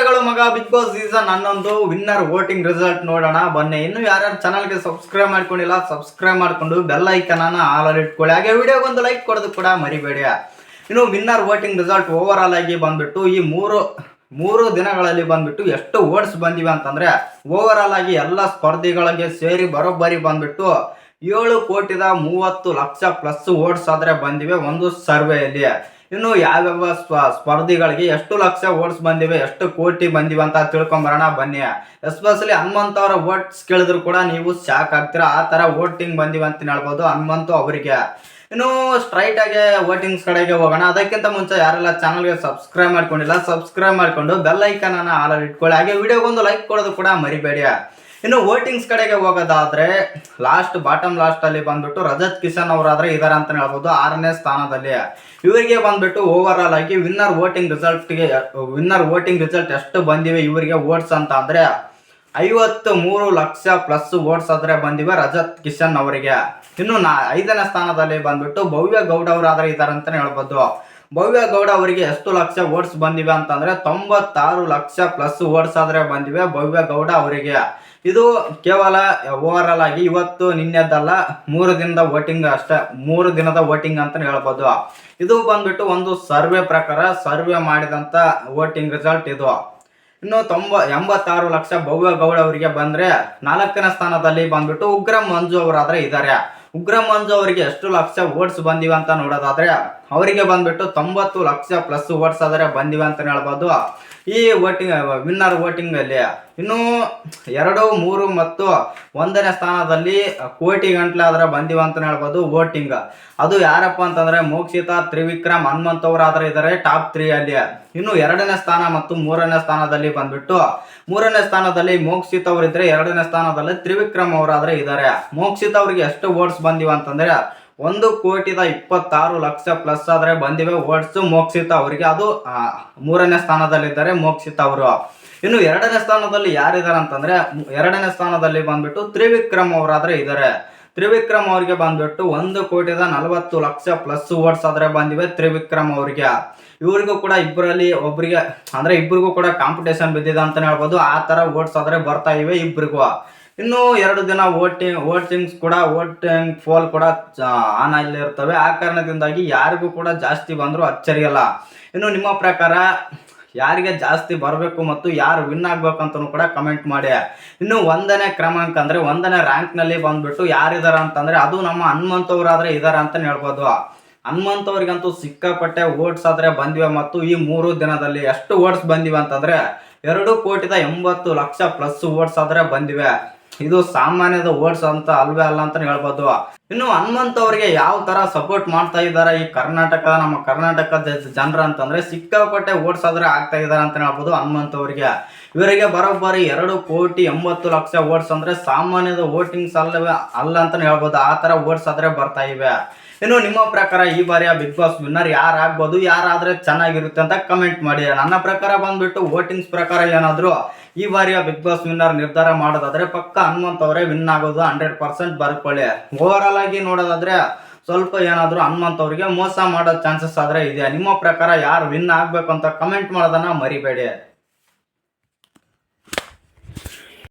ನಮಸ್ಕಾರಗಳು ಮಗ. Bigg Boss season 11 winner voting result ನೋಡೋಣ ಬನ್ನಿ. ಇನ್ನು ಯಾರ್ಯಾರು ಚಾನಲ್ಗೆ ಸಬ್ಸ್ಕ್ರೈಬ್ ಮಾಡ್ಕೊಂಡಿಲ್ಲ ಸಬ್ಸ್ಕ್ರೈಬ್ ಮಾಡ್ಕೊಂಡು ಬೆಲ್ ಐಕನ್ ಆಲ್ ಇಟ್ಕೊಳ್ಳಿ. ಹಾಗೆ ವಿಡಿಯೋಗೊಂದು ಲೈಕ್ ಕೊಡೋದು ಕೂಡ ಮರಿಬೇಡಿ. ಇನ್ನು winner voting result over all ಆಗಿ ಬಂದ್ಬಿಟ್ಟು ಈ ಮೂರು ದಿನಗಳಲ್ಲಿ ಬಂದ್ಬಿಟ್ಟು ಎಷ್ಟು ವೋಟ್ಸ್ ಬಂದಿವೆ ಅಂತಂದ್ರೆ ಓವರ್ ಆಲ್ ಆಗಿ ಎಲ್ಲ ಸ್ಪರ್ಧಿಗಳಿಗೆ ಸೇರಿ ಬರೋಬ್ಬರಿ ಬಂದ್ಬಿಟ್ಟು 7,30,00,000 ಪ್ಲಸ್ ವೋಟ್ಸ್ ಆದ್ರೆ ಬಂದಿವೆ ಒಂದು ಸರ್ವೆಯಲ್ಲಿ. ಇನ್ನು ಯಾವ್ಯಾವ ಸ್ಪರ್ಧಿಗಳಿಗೆ ಎಷ್ಟು ಲಕ್ಷ ವೋಟ್ಸ್ ಬಂದಿವೆ, ಎಷ್ಟು ಕೋಟಿ ಬಂದಿವೆ ಅಂತ ತಿಳ್ಕೊಂಬರೋಣ ಬನ್ನಿ. ಎಸ್ಪೆಷಲಿ ಹನುಮಂತ್ ಅವರ ವೋಟ್ಸ್ ಕೇಳಿದ್ರು ಕೂಡ ನೀವು ಶಾಕ್ ಆಗ್ತೀರಾ. ಆ ತರ ವೋಟಿಂಗ್ ಬಂದಿವೆ ಅಂತ ಹೇಳ್ಬೋದು ಹನುಮಂತು ಅವರಿಗೆ. ಇನ್ನು ಸ್ಟ್ರೈಟ್ ಆಗಿ ವೋಟಿಂಗ್ಸ್ ಕಡೆಗೆ ಹೋಗೋಣ. ಅದಕ್ಕಿಂತ ಮುಂಚೆ ಯಾರೆಲ್ಲ ಚಾನಲ್ಗೆ ಸಬ್ಸ್ಕ್ರೈಬ್ ಮಾಡ್ಕೊಂಡಿಲ್ಲ ಸಬ್ಸ್ಕ್ರೈಬ್ ಮಾಡ್ಕೊಂಡು ಬೆಲ್ ಐಕನ್ ಆಲ್ ಇಟ್ಕೊಳ್ಳಿ. ಹಾಗೆ ವಿಡಿಯೋಗೊಂದು ಲೈಕ್ ಕೊಡೋದು ಕೂಡ ಮರಿಬೇಡಿ. ಇನ್ನು ವೋಟಿಂಗ್ಸ್ ಕಡೆಗೆ ಹೋಗೋದಾದ್ರೆ ಬಾಟಮ್ ಲಾಸ್ಟ್ ಅಲ್ಲಿ ಬಂದ್ಬಿಟ್ಟು ರಜತ್ ಕಿಶನ್ ಅವರಾದ್ರೆ ಇದಾರೆ ಅಂತ ಹೇಳ್ಬೋದು 6ನೇ ಸ್ಥಾನದಲ್ಲಿ. ಇವರಿಗೆ ಬಂದ್ಬಿಟ್ಟು ಓವರ್ ಆಲ್ ಆಗಿ ವಿನ್ನರ್ ವೋಟಿಂಗ್ ರಿಸಲ್ಟ್ ಎಷ್ಟು ಬಂದಿವೆ ಇವರಿಗೆ ವೋಟ್ಸ್ ಅಂತ ಅಂದ್ರೆ 53 ಲಕ್ಷ ಪ್ಲಸ್ ವೋಟ್ಸ್ ಆದ್ರೆ ಬಂದಿವೆ ರಜತ್ ಕಿಶನ್ ಅವರಿಗೆ. ಇನ್ನು 5ನೇ ಸ್ಥಾನದಲ್ಲಿ ಬಂದ್ಬಿಟ್ಟು ಭವ್ಯ ಗೌಡ ಅವರಾದ್ರೆ ಇದಾರೆ ಅಂತ ಹೇಳ್ಬೋದು. ಭವ್ಯ ಗೌಡ ಅವರಿಗೆ ಎಷ್ಟು ಲಕ್ಷ ವೋಟ್ಸ್ ಬಂದಿವೆ ಅಂತಂದ್ರೆ 96 ಲಕ್ಷ ಪ್ಲಸ್ ವೋಟ್ಸ್ ಆದ್ರೆ ಬಂದಿವೆ ಭವ್ಯ ಗೌಡ ಅವರಿಗೆ. ಇದು ಕೇವಲ ಓವರ್ ಆಲ್ ಆಗಿ ಇವತ್ತು ನಿನ್ನೆದಲ್ಲ 3 ದಿನದ ವೋಟಿಂಗ್ ಅಷ್ಟೇ, 3 ದಿನದ ವೋಟಿಂಗ್ ಅಂತ ಹೇಳ್ಬೋದು. ಇದು ಬಂದ್ಬಿಟ್ಟು ಒಂದು ಸರ್ವೆ ಮಾಡಿದಂತ ವೋಟಿಂಗ್ ರಿಸಲ್ಟ್ ಇದು. ಇನ್ನು 86 ಲಕ್ಷ ಭವ್ಯ ಗೌಡ ಅವರಿಗೆ ಬಂದ್ರೆ 4ನೇ ಸ್ಥಾನದಲ್ಲಿ ಬಂದ್ಬಿಟ್ಟು ಉಗ್ರ ಮಂಜು ಅವರಾದ್ರೆ ಇದ್ದಾರೆ. ಉಗ್ರ ಮಂಜು ಅವರಿಗೆ ಎಷ್ಟು ಲಕ್ಷ ವೋಟ್ಸ್ ಬಂದಿವೆ ಅಂತ ನೋಡೋದಾದ್ರೆ ಅವರಿಗೆ ಬಂದ್ಬಿಟ್ಟು 90 ಲಕ್ಷ ಪ್ಲಸ್ ವೋಟ್ಸ್ ಆದ್ರೆ ಬಂದಿವೆ ಅಂತ ಹೇಳ್ಬೋದು ಈ ವಿನ್ನರ್ ವೋಟಿಂಗ್ ಅಲ್ಲಿ. ಇನ್ನು 2, 3 ಮತ್ತು 1ನೇ ಸ್ಥಾನದಲ್ಲಿ ಕೋಟಿ ಗಂಟ್ಲೆ ಆದ್ರೆ ಬಂದಿವೆ ಅಂತ ಹೇಳ್ಬೋದು ವೋಟಿಂಗ್. ಅದು ಯಾರಪ್ಪ ಅಂತಂದ್ರೆ ಮೋಕ್ಷಿತಾ, ತ್ರಿವಿಕ್ರಮ್, ಹನುಮಂತ್ ಅವರಾದ್ರೆ ಇದ್ದಾರೆ ಟಾಪ್ 3 ಅಲ್ಲಿ. ಇನ್ನು 2ನೇ ಸ್ಥಾನ ಮತ್ತು 3ನೇ ಸ್ಥಾನದಲ್ಲಿ ಬಂದ್ಬಿಟ್ಟು 3ನೇ ಸ್ಥಾನದಲ್ಲಿ ಮೋಕ್ಷಿತ್ ಅವರಿದ್ರೆ 2ನೇ ಸ್ಥಾನದಲ್ಲಿ ತ್ರಿವಿಕ್ರಮ್ ಅವರಾದ್ರೆ ಇದ್ದಾರೆ. ಮೋಕ್ಷಿತ್ ಅವರಿಗೆ ಎಷ್ಟು ವೋಟ್ಸ್ ಬಂದಿವೆ ಅಂತಂದ್ರೆ 1,26,00,000 ಪ್ಲಸ್ ಆದ್ರೆ ಬಂದಿವೆ ವೋಟ್ಸ್ ಮೋಕ್ಷಿತ ಅವರಿಗೆ. ಅದು 3ನೇ ಸ್ಥಾನದಲ್ಲಿದ್ದಾರೆ ಮೋಕ್ಷಿತ ಅವರು. ಇನ್ನು 2ನೇ ಸ್ಥಾನದಲ್ಲಿ ಯಾರಿದ್ದಾರೆ ಅಂತಂದ್ರೆ 2ನೇ ಸ್ಥಾನದಲ್ಲಿ ಬಂದ್ಬಿಟ್ಟು ತ್ರಿವಿಕ್ರಮ್ ಅವರಾದ್ರೆ ಇದ್ದಾರೆ. ತ್ರಿವಿಕ್ರಮ್ ಅವರಿಗೆ ಬಂದ್ಬಿಟ್ಟು 1,40,00,000 ಪ್ಲಸ್ ವೋಟ್ಸ್ ಆದ್ರೆ ಬಂದಿವೆ ತ್ರಿವಿಕ್ರಮ್ ಅವರಿಗೆ. ಇವ್ರಿಗೂ ಕೂಡ ಇಬ್ಬರಿಗೂ ಕೂಡ ಕಾಂಪಿಟೇಷನ್ ಬಿದ್ದಿದೆ ಅಂತ ಹೇಳ್ಬೋದು. ಆ ತರ ವೋಟ್ಸ್ ಆದ್ರೆ ಬರ್ತಾ ಇವೆ ಇಬ್ಬರಿಗೂ. ಇನ್ನು 2 ದಿನ ವೋಟಿಂಗ್ ಪೋಲ್ ಕೂಡ ಆನ್ ಅಲ್ಲಿ ಇರ್ತವೆ. ಆ ಕಾರಣದಿಂದಾಗಿ ಯಾರಿಗೂ ಕೂಡ ಜಾಸ್ತಿ ಬಂದ್ರು ಅಚ್ಚರಿಯಲ್ಲ. ಇನ್ನು ನಿಮ್ಮ ಪ್ರಕಾರ ಯಾರಿಗೆ ಜಾಸ್ತಿ ಬರಬೇಕು ಮತ್ತು ಯಾರು ವಿನ್ ಆಗ್ಬೇಕು ಅಂತಲೂ ಕೂಡ ಕಮೆಂಟ್ ಮಾಡಿ. ಇನ್ನು 1ನೇ ಕ್ರಮಾಂಕ ಅಂದ್ರೆ 1ನೇ ರ್ಯಾಂಕ್ ನಲ್ಲಿ ಬಂದ್ಬಿಟ್ಟು ಯಾರಿದಾರ ಅಂತಂದ್ರೆ ಅದು ನಮ್ಮ ಹನುಮಂತ್ ಅವರಾದ್ರೆ ಇದಾರೆ ಅಂತ ಹೇಳ್ಬೋದು. ಹನುಮಂತ್ ಅವ್ರಿಗಂತೂ ಸಿಕ್ಕಾಪಟ್ಟೆ ವೋಟ್ಸ್ ಆದ್ರೆ ಬಂದಿವೆ ಮತ್ತು ಈ 3 ದಿನದಲ್ಲಿ ಎಷ್ಟು ವೋಟ್ಸ್ ಬಂದಿವೆ ಅಂತಂದ್ರೆ 2,80,00,000 ಪ್ಲಸ್ ವೋಟ್ಸ್ ಆದ್ರೆ ಬಂದಿವೆ. ಇದು ಸಾಮಾನ್ಯದ ವೋಟ್ಸ್ ಅಂತ ಅಲ್ವೇ ಅಲ್ಲ ಅಂತ ಹೇಳ್ಬೋದು. ಇನ್ನು ಹನುಮಂತ್ ಅವರಿಗೆ ಯಾವ ತರ ಸಪೋರ್ಟ್ ಮಾಡ್ತಾ ಇದ್ದಾರೆ ಈ ನಮ್ಮ ಕರ್ನಾಟಕದ ಜನರ ಅಂತಂದ್ರೆ ಸಿಕ್ಕಾಪಟ್ಟೆ ವೋಟ್ಸ್ ಆದ್ರೆ ಆಗ್ತಾ ಇದಾರೆ ಅಂತ ಹೇಳ್ಬೋದು ಹನುಮಂತ್ ಅವರಿಗೆ. ಇವರಿಗೆ ಬರೋಬ್ಬರಿ 2,80,00,000 ವೋಟ್ಸ್ ಅಂದ್ರೆ ಸಾಮಾನ್ಯದ ವೋಟಿಂಗ್ಸ್ ಅಲ್ಲ ಅಂತ ಹೇಳ್ಬೋದು. ಆ ತರ ವೋಟ್ಸ್ ಆದ್ರೆ ಬರ್ತಾ ಇವೆ. ಇನ್ನು ನಿಮ್ಮ ಪ್ರಕಾರ ಈ ಬಾರಿಯ ಬಿಗ್ ಬಾಸ್ ವಿನ್ನರ್ ಯಾರಾಗ್ಬೋದು, ಯಾರಾದ್ರೆ ಚೆನ್ನಾಗಿರುತ್ತೆ ಅಂತ ಕಮೆಂಟ್ ಮಾಡಿ. ನನ್ನ ಪ್ರಕಾರ ಬಂದ್ಬಿಟ್ಟು ವೋಟಿಂಗ್ಸ್ ಪ್ರಕಾರ ಏನಾದ್ರು ಈ ಬಾರಿಯ ಬಿಗ್ ಬಾಸ್ ವಿನ್ನರ್ ನಿರ್ಧಾರ ಮಾಡೋದಾದ್ರೆ ಪಕ್ಕ ಹನುಮಂತ್ ಅವರೇ ವಿನ್ ಆಗೋದು 100% ಬರ್ಕೊಳ್ಳಿ. ಓವರ್ ಆಲ್ ಆಗಿ ನೋಡೋದಾದ್ರೆ ಸ್ವಲ್ಪ ಏನಾದ್ರು ಹನುಮಂತ್ ಅವರಿಗೆ ಮೋಸ ಮಾಡೋ ಚಾನ್ಸಸ್ ಆದ್ರೆ ಇದೆ. ನಿಮ್ಮ ಪ್ರಕಾರ ಯಾರು ವಿನ್ ಆಗ್ಬೇಕು ಅಂತ ಕಮೆಂಟ್ ಮಾಡೋದನ್ನ ಮರಿಬೇಡಿ.